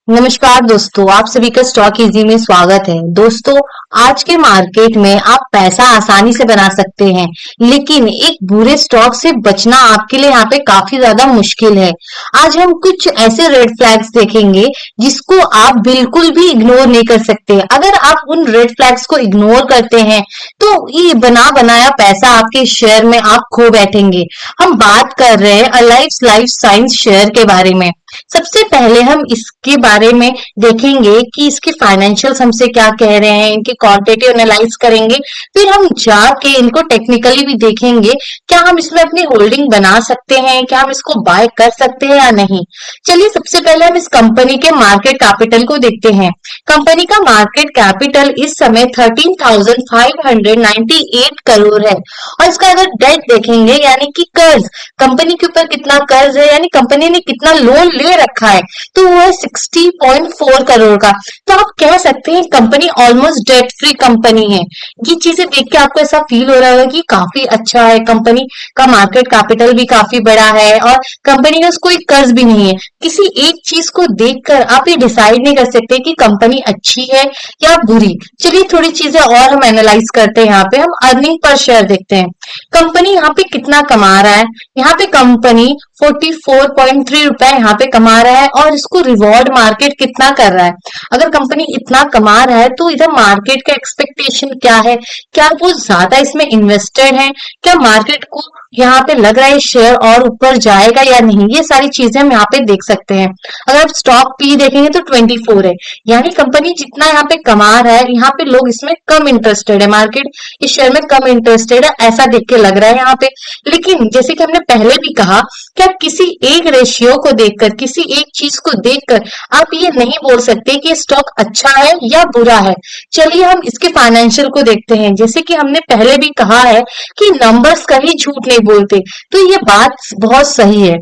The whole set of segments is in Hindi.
नमस्कार दोस्तों, आप सभी का स्टॉक इजी में स्वागत है। दोस्तों, आज के मार्केट में आप पैसा आसानी से बना सकते हैं, लेकिन एक बुरे स्टॉक से बचना आपके लिए यहाँ पे काफी ज्यादा मुश्किल है। आज हम कुछ ऐसे रेड फ्लैग्स देखेंगे जिसको आप बिल्कुल भी इग्नोर नहीं कर सकते। अगर आप उन रेड फ्लैग्स को इग्नोर करते हैं, तो ये बना बनाया पैसा आपके शेयर में आप खो बैठेंगे। हम बात कर रहे हैं अलाइव लाइफ साइंस शेयर के बारे में। सबसे पहले हम इसके बारे में देखेंगे कि इसके फाइनेंशियल्स हमसे क्या कह रहे हैं, इनके क्वांटिटेटिव एनालाइज करेंगे, फिर हम जाके इनको टेक्निकली भी देखेंगे। क्या हम इसमें अपनी होल्डिंग बना सकते हैं, क्या हम इसको बाय कर सकते हैं या नहीं। चलिए सबसे पहले हम इस कंपनी के मार्केट कैपिटल को देखते हैं। कंपनी का मार्केट कैपिटल इस समय 13,598 करोड़ है। और इसका अगर डेट देखेंगे यानी कि कर्ज, कंपनी के ऊपर कितना कर्ज है, यानी कंपनी ने कितना लोन ले रखा है, तो वो है 60.4 करोड़ का। तो आप कह सकते हैं company almost debt free company है। ये चीजें देख के आपको ऐसा फील हो रहा होगा कि काफी अच्छा है, कंपनी का मार्केट कैपिटल भी काफी बड़ा है और कंपनी का कोई कर्ज भी नहीं है। किसी एक चीज को देखकर आप ये डिसाइड नहीं कर सकते कि कंपनी अच्छी है या बुरी। चलिए थोड़ी चीजें और हम एनालाइज करते हैं। यहाँ पे हम अर्निंग पर शेयर देखते हैं। कंपनी यहाँ पे कितना कमा रहा है। यहाँ पे कंपनी 44.3 रुपए यहाँ पे कमा रहा है और इसको रिवॉर्ड मार्केट कितना कर रहा है। अगर कंपनी इतना कमा रहा है तो इधर मार्केट का एक्सपेक्टेशन क्या है, क्या वो ज्यादा इसमें इन्वेस्टेड है, क्या मार्केट को यहाँ पे लग रहा है शेयर और ऊपर जाएगा या नहीं। ये सारी चीजें हम यहाँ पे देख सकते हैं। अगर आप स्टॉक पी देखेंगे तो 24 है, यानी कंपनी जितना यहाँ पे कमा रहा है, यहाँ पे लोग इसमें कम इंटरेस्टेड है, मार्केट इस शेयर में कम इंटरेस्टेड है, ऐसा देख के लग रहा है यहाँ पे। लेकिन जैसे कि हमने पहले भी कहा, क्या किसी एक रेशियो को देखकर, किसी एक चीज को देखकर आप ये नहीं बोल सकते कि स्टॉक अच्छा है या बुरा है। चलिए हम इसके फाइनेंशियल को देखते हैं। जैसे कि हमने पहले भी कहा है कि नंबर्स कभी झूठ नहीं बोलते, तो ये बात बहुत सही है।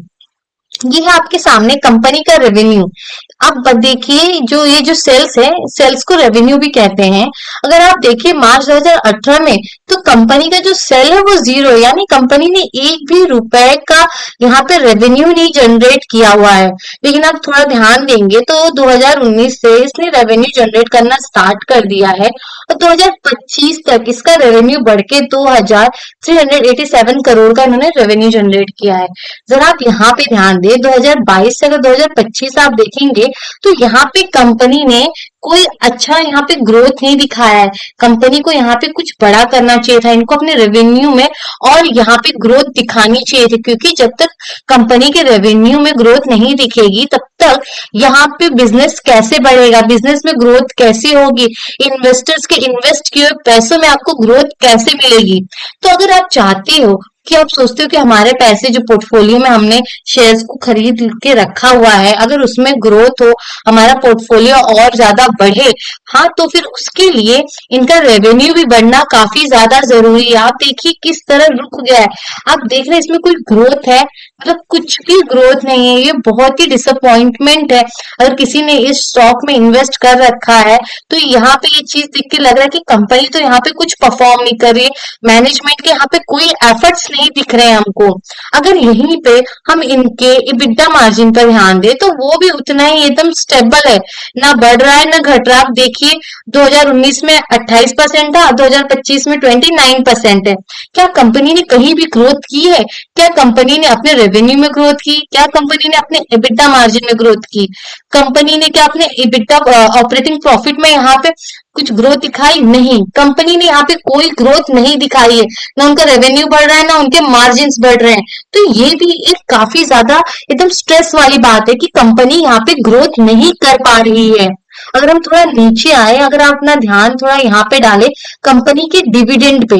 ये है आपके सामने कंपनी का रेवेन्यू। अब देखिए जो सेल्स है, सेल्स को रेवेन्यू भी कहते हैं। अगर आप देखिए मार्च 2018 में, तो कंपनी का जो सेल है वो जीरो, यानी कंपनी ने एक भी रुपए का यहाँ पे रेवेन्यू नहीं जनरेट किया हुआ है। लेकिन आप थोड़ा ध्यान देंगे तो 2019 से इसने रेवेन्यू जनरेट करना स्टार्ट कर दिया है और 2025 तक इसका रेवेन्यू बढ़ के 2,387 करोड़ का इन्होंने रेवेन्यू जनरेट किया है। जरा आप यहाँ पे ध्यान दें, 2022 से अगर 2025 आप देखेंगे तो यहाँ पे कंपनी ने कोई अच्छा यहाँ पे ग्रोथ नहीं दिखाया है। कंपनी को यहाँ पे कुछ बड़ा करना चाहिए था, इनको अपने रेवेन्यू में और यहाँ पे ग्रोथ दिखानी चाहिए थी, क्योंकि जब तक कंपनी के रेवेन्यू में ग्रोथ नहीं दिखेगी तब तक यहाँ पे बिजनेस कैसे बढ़ेगा, बिजनेस में ग्रोथ कैसे होगी, इन्वेस्टर्स के इन्वेस्ट किए हुए पैसों में आपको ग्रोथ कैसे मिलेगी। तो अगर आप चाहते हो कि आप सोचते हो कि हमारे पैसे जो पोर्टफोलियो में हमने शेयर्स को खरीद के रखा हुआ है, अगर उसमें ग्रोथ हो, हमारा पोर्टफोलियो और ज्यादा बढ़े, हाँ, तो फिर उसके लिए इनका रेवेन्यू भी बढ़ना काफी ज्यादा जरूरी है। आप देखिए किस तरह रुक गया है। आप देख रहे हैं इसमें कोई ग्रोथ है, मतलब कुछ भी ग्रोथ नहीं है। ये बहुत ही डिसअपॉइंटमेंट है। अगर किसी ने इस स्टॉक में इन्वेस्ट कर रखा है तो यहाँ पे ये चीज देख के लग रहा है कि कंपनी तो यहाँ पे कुछ परफॉर्म नहीं कर रही है, मैनेजमेंट के यहाँ पे कोई एफर्ट्स नहीं दिख रहे हैं हमको। अगर यहीं पे हम इनके इबिटा मार्जिन पर ध्यान दें तो वो भी उतना ही एकदम स्टेबल है, ना बढ़ रहा है ना घट रहा है। आप देखिए 2019 में 28% था, 2025 में 29% है। क्या कंपनी ने कहीं भी ग्रोथ की है? क्या कंपनी ने अपने रेवेन्यू में ग्रोथ की? क्या कंपनी ने अपने इबिटा मार्जिन में ग्रोथ की? कंपनी ने क्या अपने इबिटा ऑपरेटिंग प्रॉफिट में यहाँ पे कुछ ग्रोथ दिखाई? नहीं, कंपनी ने यहाँ पे कोई ग्रोथ नहीं दिखाई है। ना उनका रेवेन्यू बढ़ रहा है ना उनके मार्जिन बढ़ रहे हैं। तो ये भी एक काफी ज्यादा एकदम स्ट्रेस वाली बात है कि कंपनी यहाँ पे ग्रोथ नहीं कर पा रही है। अगर हम थोड़ा नीचे आए, अगर आप अपना ध्यान थोड़ा यहाँ पे डालें कंपनी के डिविडेंड पे,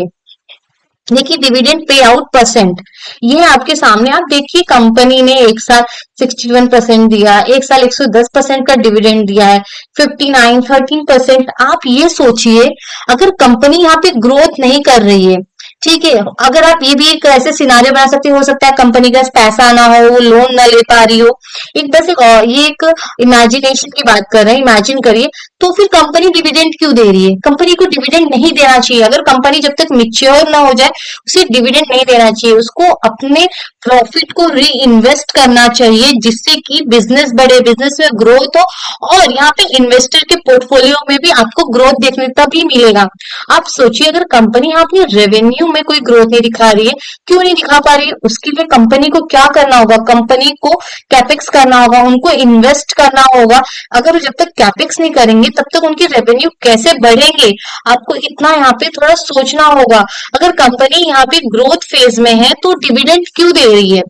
देखिए डिविडेंड पे आउट परसेंट, ये आपके सामने। आप देखिए कंपनी ने एक साल 61% दिया, एक साल 110% का डिविडेंड दिया है, 59 13%। आप ये सोचिए अगर कंपनी यहाँ पे ग्रोथ नहीं कर रही है, ठीक है, अगर आप ये भी एक ऐसे सिनारियो बना सकते हो सकता है कंपनी का पैसा ना हो, वो लोन ना ले पा रही हो। एक बस एक ये एक इमेजिनेशन की बात कर रहे हैं, इमेजिन करिए तो फिर कंपनी डिविडेंड क्यों दे रही है? कंपनी को डिविडेंड नहीं देना चाहिए। अगर कंपनी जब तक मिच्योर ना हो जाए उसे डिविडेंड नहीं देना चाहिए, उसको अपने प्रॉफिट को री इन्वेस्ट करना चाहिए, जिससे कि बिजनेस बढ़े, बिजनेस में ग्रोथ हो, और यहाँ पे इन्वेस्टर के पोर्टफोलियो में भी आपको ग्रोथ देखने तभी मिलेगा। आप सोचिए, अगर कंपनी यहाँ पे रेवेन्यू में कोई ग्रोथ नहीं दिखा रही है, क्यों नहीं दिखा पा रही है? उसके लिए कंपनी को क्या करना होगा? कंपनी को कैपेक्स करना होगा, उनको इन्वेस्ट करना होगा। अगर जब तक कैपेक्स नहीं करेंगे तब तक उनके रेवेन्यू कैसे बढ़ेंगे? आपको इतना यहाँ पे थोड़ा सोचना होगा। अगर कंपनी यहाँ पे ग्रोथ फेज में है तो डिविडेंड क्यों दे रही है?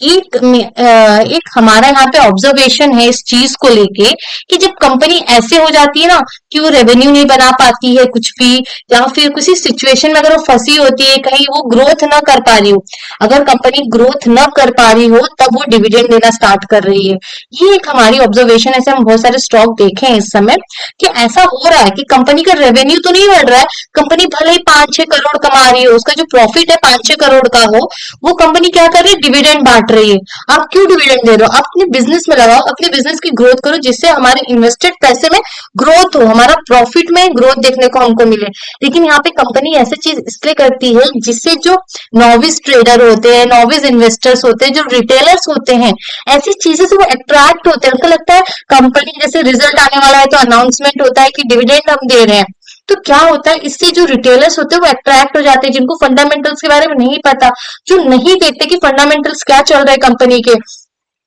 एक हमारा यहाँ पे ऑब्जर्वेशन है इस चीज को लेके, कि जब कंपनी ऐसे हो जाती है ना कि वो रेवेन्यू नहीं बना पाती है कुछ भी, या फिर किसी सिचुएशन में अगर वो फंसी होती है, कहीं वो ग्रोथ ना कर पा रही हो, अगर कंपनी ग्रोथ ना कर पा रही हो तब वो डिविडेंड देना स्टार्ट कर रही है। ये एक हमारी ऑब्जर्वेशन है। ऐसे हम बहुत सारे स्टॉक देखे हैं इस समय कि ऐसा हो रहा है कि कंपनी का रेवेन्यू तो नहीं बढ़ रहा है, कंपनी भले ही 5-6 करोड़ कमा रही हो, उसका जो प्रॉफिट है 5-6 करोड़ का हो, वो कंपनी क्या कर रही है? डिविडेंड बांट रही है। आप क्यों डिविडेंड दे रहे हो? आप अपने बिजनेस में लगाओ, अपने बिजनेस की ग्रोथ करो, जिससे हमारे इन्वेस्टेड पैसे में ग्रोथ हो, हमारा प्रॉफिट में ग्रोथ देखने को हमको मिले। लेकिन यहाँ पे कंपनी ऐसी चीज इसलिए करती है जिससे जो नॉविस ट्रेडर होते हैं, नॉविस इन्वेस्टर्स होते हैं, जो रिटेलर्स होते हैं, ऐसी चीजें से वो अट्रैक्ट होते हैं। उनको लगता है कंपनी जैसे रिजल्ट आने वाला है तो अनाउंसमेंट होता है कि डिविडेंड हम दे रहे हैं, तो क्या होता है, इससे जो रिटेलर्स होते हैं वो अट्रैक्ट हो जाते हैं, जिनको फंडामेंटल्स के बारे में नहीं पता, जो नहीं देखते कि फंडामेंटल्स क्या चल रहा है कंपनी के,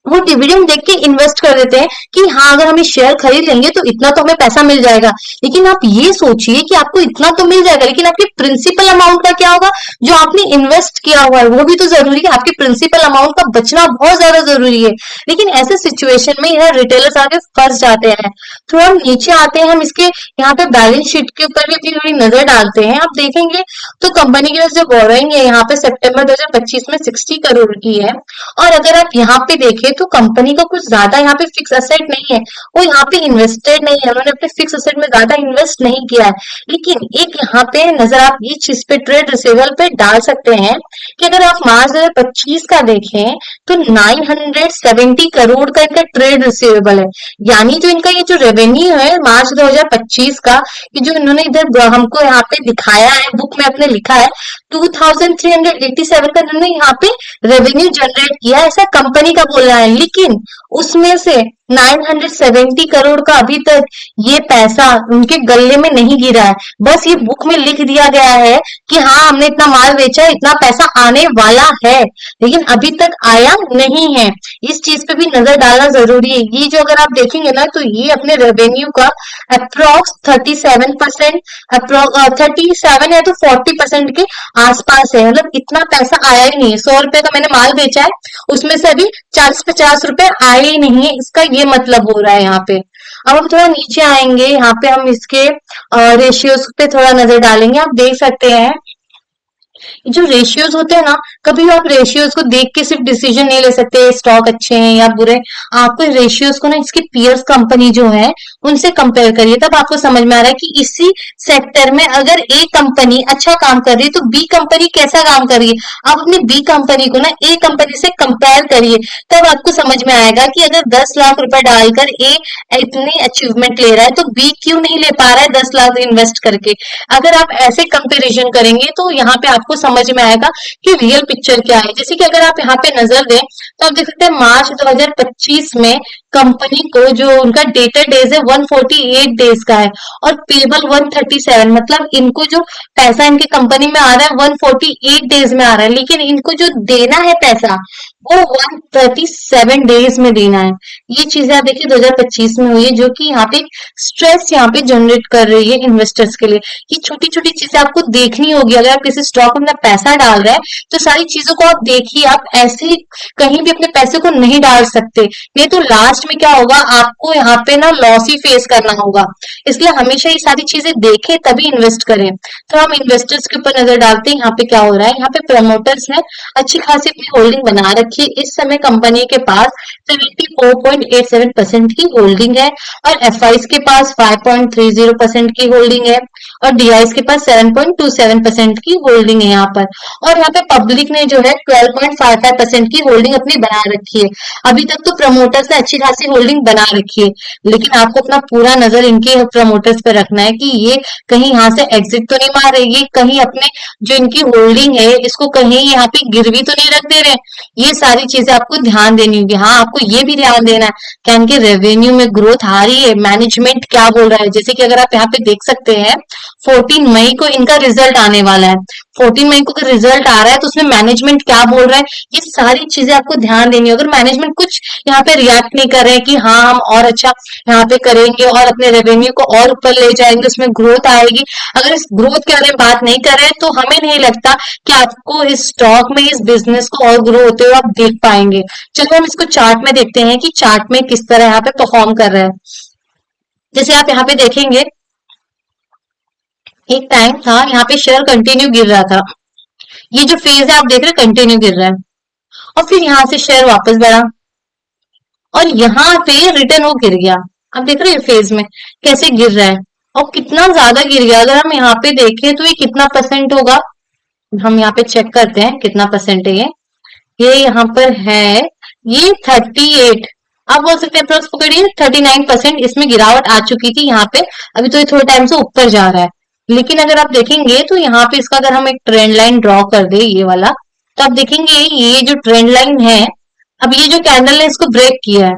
वो डिविडेंड देख के इन्वेस्ट कर देते हैं कि हाँ, अगर हम ये शेयर खरीद लेंगे तो इतना तो हमें पैसा मिल जाएगा। लेकिन आप ये सोचिए कि आपको इतना तो मिल जाएगा, लेकिन आपके प्रिंसिपल अमाउंट का क्या होगा? जो आपने इन्वेस्ट किया हुआ है वो भी तो जरूरी है, आपके प्रिंसिपल अमाउंट का बचना बहुत ज्यादा जरूरी है। लेकिन ऐसे सिचुएशन में यह रिटेलर्स आगे फंस जाते हैं। थोड़ा हम नीचे आते हैं, हम इसके यहाँ पे बैलेंस शीट के ऊपर भी अपनी थोड़ी नजर डालते हैं। आप देखेंगे तो कंपनी की जो बोरोइंग है यहाँ पे सितंबर 2025 में 60 करोड़ की है, और अगर आप यहाँ पे देखें तो कंपनी का कुछ ज्यादा यहाँ पे फिक्स असेट नहीं है, वो यहाँ पे इन्वेस्टेड नहीं है, उन्होंने अपने फिक्स असेट में ज्यादा इन्वेस्ट नहीं किया है। लेकिन एक यहाँ पे नजर आप ये चीज पे ट्रेड रिसीवेबल पे डाल सकते हैं कि अगर आप मार्च 2025 का देखें तो 970 करोड़ का इनका ट्रेड रिसीवेबल है। यानी जो इनका ये जो रेवेन्यू है मार्च 2025 का, कि जो इन्होंने इधर हमको यहाँ पे दिखाया है, बुक में अपने लिखा है 2387 का इन्होंने यहाँ पे रेवेन्यू जनरेट किया, ऐसा कंपनी का बोल रहा है। लेकिन उसमें से 970 करोड़ का अभी तक ये पैसा उनके गले में नहीं गिरा है। बस ये बुक में लिख दिया गया है कि हाँ, हमने इतना माल बेचा, इतना पैसा आने वाला है, लेकिन अभी तक आया नहीं है। इस चीज पे भी नजर डालना जरूरी है। ये जो अगर आप देखेंगे ना तो ये अपने रेवेन्यू का अप्रोक्स 37%, 37 है तो 40% के आसपास है। मतलब इतना पैसा आया ही नहीं है। 100 रुपए का मैंने माल बेचा है, उसमें से अभी 40-50 रुपए आए ही नहीं है, इसका ये मतलब हो रहा है यहाँ पे। अब हम थोड़ा नीचे आएंगे, यहाँ पे हम इसके रेशियोज पे थोड़ा नजर डालेंगे। आप देख सकते हैं जो रेशियोज होते हैं ना, कभी भी आप रेशियोज को देख के सिर्फ डिसीजन नहीं ले सकते स्टॉक अच्छे हैं या बुरे। आपको रेशियोज को ना इसके पीयर्स कंपनी जो है उनसे कंपेयर करिए, तब आपको समझ में आ रहा है कि इसी सेक्टर में अगर ए कंपनी अच्छा काम कर रही है तो बी कंपनी कैसा काम कर रही है। आप अपनी बी कंपनी को ना ए कंपनी से कंपेयर करिए, तब आपको समझ में आएगा कि अगर 10 लाख रुपए डालकर ए इतनी अचीवमेंट ले रहा है तो बी क्यों नहीं ले पा रहा है 10 लाख इन्वेस्ट करके। अगर आप ऐसे कंपेरिजन करेंगे तो यहाँ पे आपको समझ में आएगा कि रियल पिक्चर क्या है। जैसे कि अगर आप यहाँ पे नजर दें तो आप देख सकते हैं मार्च 2025 में कंपनी को जो उनका डेटर डेज है 148 डेज का है, और पेबल 137, मतलब इनको जो पैसा इनके कंपनी में आ रहा है 148 डेज में आ रहा है, लेकिन इनको जो देना है पैसा वो 137 डेज में देना है। ये चीजें आप देखिए 2025 में हुई है, जो कि यहाँ पे स्ट्रेस यहाँ पे जनरेट कर रही है इन्वेस्टर्स के लिए। ये छोटी छोटी चीजें आपको देखनी होगी। अगर आप किसी स्टॉक में अपना पैसा डाल रहे हैं तो सारी चीजों को आप देखिए, आप ऐसे ही कहीं भी अपने पैसे को नहीं डाल सकते, नहीं तो लास्ट में क्या होगा, आपको यहाँ पे ना लॉस ही फेस करना होगा। इसलिए हमेशा ये सारी चीजें देखें तभी इन्वेस्ट करें। तो हम इन्वेस्टर्स के ऊपर नजर डालते हैं, यहाँ पे क्या हो रहा है। यहाँ पे प्रमोटर्स ने अच्छी खासी अपनी होल्डिंग बना रखी है। इस समय कंपनी के पास 74.87% की होल्डिंग है, और एफआईज के पास 5.30% की होल्डिंग है, और डीआईज के पास 7.27% की होल्डिंग है। है यहाँ पर। और यहाँ पे पब्लिक ने जो है 12.55% की होल्डिंग अपनी बना रखी है। अभी तक तो प्रमोटर्स ने अच्छी खासी होल्डिंग बना रखी है, लेकिन आपको अपना पूरा नजर इनके प्रमोटर्स पे रखना है कि ये कहीं यहाँ से एग्जिट तो नहीं मार रहे, ये कहीं अपने जो इनकी होल्डिंग है इसको कहीं यहाँ पे गिरवी तो नहीं रख दे रहे। ये सारी चीजें आपको ध्यान देनी होगी। हाँ, आपको ये भी ध्यान देना है कि इनके रेवेन्यू में ग्रोथ आ रही है, मैनेजमेंट क्या बोल रहा है। जैसे कि अगर आप यहाँ पे देख सकते हैं 14 मई को इनका रिजल्ट आने वाला है। 14 मई को अगर रिजल्ट आ रहा है तो उसमें मैनेजमेंट क्या बोल रहा है, ये सारी चीजें आपको ध्यान देनी है। अगर मैनेजमेंट कुछ यहाँ पे रिएक्ट नहीं कर रहे हैं कि हाँ हम और अच्छा यहाँ पे करेंगे और अपने रेवेन्यू को और ऊपर ले जाएंगे, उसमें ग्रोथ आएगी, अगर इस ग्रोथ के बारे में बात नहीं कर रहे हैं तो हमें नहीं लगता कि आपको इस स्टॉक में इस बिजनेस को और ग्रो होते हुए आप देख पाएंगे। चलो हम इसको चार्ट में देखते हैं कि चार्ट में किस तरह यहाँ पे परफॉर्म कर रहा है। जैसे आप यहाँ पे देखेंगे एक टाइम था यहाँ पे शेयर कंटिन्यू गिर रहा था, ये जो फेज है आप देख रहे हैं कंटिन्यू गिर रहा है, और फिर यहाँ से शेयर वापस बढ़ा और यहाँ पे रिटर्न हो गिर गया। आप देख रहे हैं फेज में कैसे गिर रहा है और कितना ज्यादा गिर गया। अगर हम यहाँ पे देखें तो ये कितना परसेंट होगा, हम यहाँ पे चेक करते हैं कितना परसेंट है ये यहाँ पर है ये 38, आप बोल सकते हैं अप्रोक्स पकड़िए 39% इसमें गिरावट आ चुकी थी यहाँ पे। अभी तो ये थोड़े टाइम से ऊपर जा रहा है, लेकिन अगर आप देखेंगे तो यहाँ पे इसका अगर हम एक ट्रेंड लाइन ड्रॉ कर दे ये वाला, तो आप देखेंगे ये जो ट्रेंड लाइन है, अब ये जो कैंडल ने इसको ब्रेक किया है।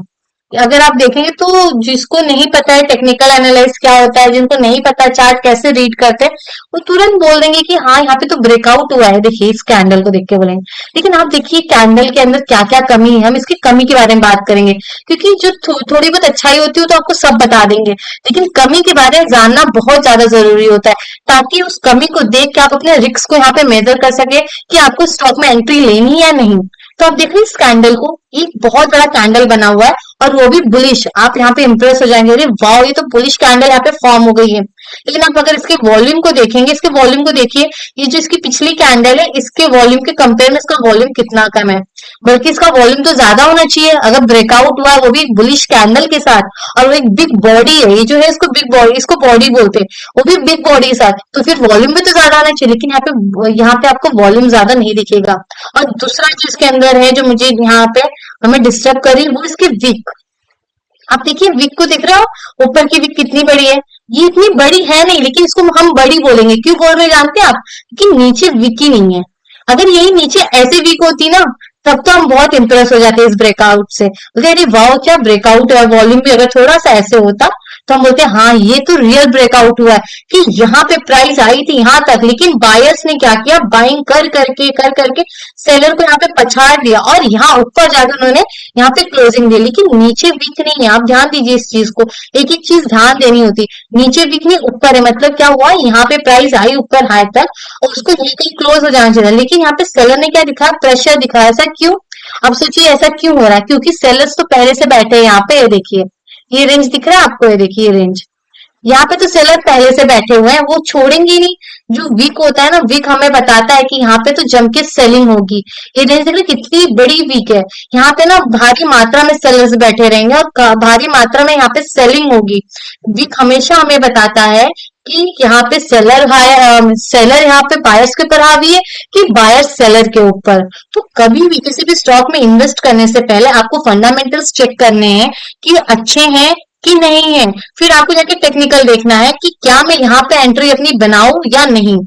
अगर आप देखेंगे तो जिसको नहीं पता है टेक्निकल एनालिसिस क्या होता है, जिनको नहीं पता चार्ट कैसे रीड करते हैं, वो तुरंत बोल देंगे कि हाँ यहाँ पे तो ब्रेकआउट हुआ है, देखिए इस कैंडल को देख के बोलेंगे। लेकिन आप देखिए कैंडल के अंदर क्या क्या कमी है, हम इसकी कमी के बारे में बात करेंगे, क्योंकि जो थोड़ी बहुत अच्छाई होती है तो आपको सब बता देंगे, लेकिन कमी के बारे में जानना बहुत ज्यादा जरूरी होता है, ताकि उस कमी को देख के आप अपने रिस्क को यहाँ पे मेजर कर सके कि आपको स्टॉक में एंट्री लेनी है या नहीं। तो आप देख रहे हैं इस कैंडल को, एक बहुत बड़ा कैंडल बना हुआ है और वो भी बुलिश। आप यहाँ पे इंप्रेस हो जाएंगे, अरे वाह ये तो बुलिश कैंडल यहाँ पे फॉर्म हो गई है। लेकिन आप अगर इसके वॉल्यूम को देखेंगे, इसके वॉल्यूम को देखिए, ये जो इसकी पिछली कैंडल है इसके वॉल्यूम के कंपेयर में इसका वॉल्यूम कितना कम है, बल्कि इसका वॉल्यूम तो ज्यादा होना चाहिए। अगर ब्रेकआउट हुआ है वो भी एक बुलिश कैंडल के साथ, और वो एक बिग बॉडी है, ये जो है इसको बिग बॉडी, इसको बॉडी बोलते हैं, वो भी बिग बॉडी के साथ, तो फिर वॉल्यूम भी तो ज्यादा आना चाहिए, लेकिन यहाँ पे आपको वॉल्यूम ज्यादा नहीं दिखेगा। और दूसरा चीज के अंदर है जो मुझे यहाँ पे हमें डिस्टर्ब करी, वो इसकी विक। आप देखिए विक को देख रहे हो, ऊपर की विक कितनी बड़ी है, ये इतनी बड़ी है नहीं, लेकिन इसको हम बड़ी बोलेंगे, क्यों बोल रहे हैं जानते हैं आप, कि नीचे विक ही नहीं है। अगर यही नीचे ऐसे वीक होती ना, तब तो हम बहुत इंप्रेस हो जाते इस ब्रेकआउट से, बोलते अरे वाह क्या ब्रेकआउट है। वॉल्यूम भी अगर थोड़ा सा ऐसे होता तो हम बोलते हाँ ये तो रियल ब्रेकआउट हुआ है, कि यहाँ पे प्राइस आई थी यहाँ तक, लेकिन बायर्स ने क्या किया, बाइंग कर करके सेलर को यहाँ पे पछाड़ दिया और यहाँ ऊपर जाकर उन्होंने यहाँ पे क्लोजिंग दी, लेकिन नीचे वीक नहीं है। आप ध्यान दीजिए इस चीज को, एक एक चीज ध्यान देनी होती, नीचे वीक नहीं ऊपर है, मतलब क्या हुआ, यहाँ पे प्राइस आई ऊपर हाई तक और उसको यहीं कहीं क्लोज हो जाना चाहिए, लेकिन यहाँ पे सेलर ने क्या दिखाया, प्रेशर दिखाया। ऐसा क्यों, अब सोचिए ऐसा क्यों हो रहा है, क्योंकि सेलर्स तो पहले से बैठे हैं यहाँ पे, ये देखिए ये रेंज दिख रहा है आपको, ये देखिए ये रेंज, यहाँ पे तो सेलर पहले से बैठे हुए हैं, वो छोड़ेंगे नहीं। जो वीक होता है ना, वीक हमें बताता है कि यहाँ पे तो जम के सेलिंग होगी। ये रेंज देख रहे कितनी बड़ी वीक है, यहाँ पे ना भारी मात्रा में सेलर्स बैठे रहेंगे और भारी मात्रा में यहाँ पे सेलिंग होगी। वीक हमेशा हमें बताता है कि यहाँ पे सेलर यहाँ पे बायर्स के ऊपर हावी है कि बायर सेलर के ऊपर। तो कभी भी किसी भी स्टॉक में इन्वेस्ट करने से पहले आपको फंडामेंटल्स चेक करने हैं कि अच्छे हैं कि नहीं है, फिर आपको जाके टेक्निकल देखना है कि क्या मैं यहाँ पे एंट्री अपनी बनाऊं या नहीं।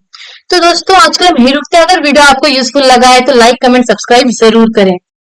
तो दोस्तों आज के लिए हम यही रुकते हैं। अगर वीडियो आपको यूजफुल लगा है तो लाइक कमेंट सब्सक्राइब जरूर करें।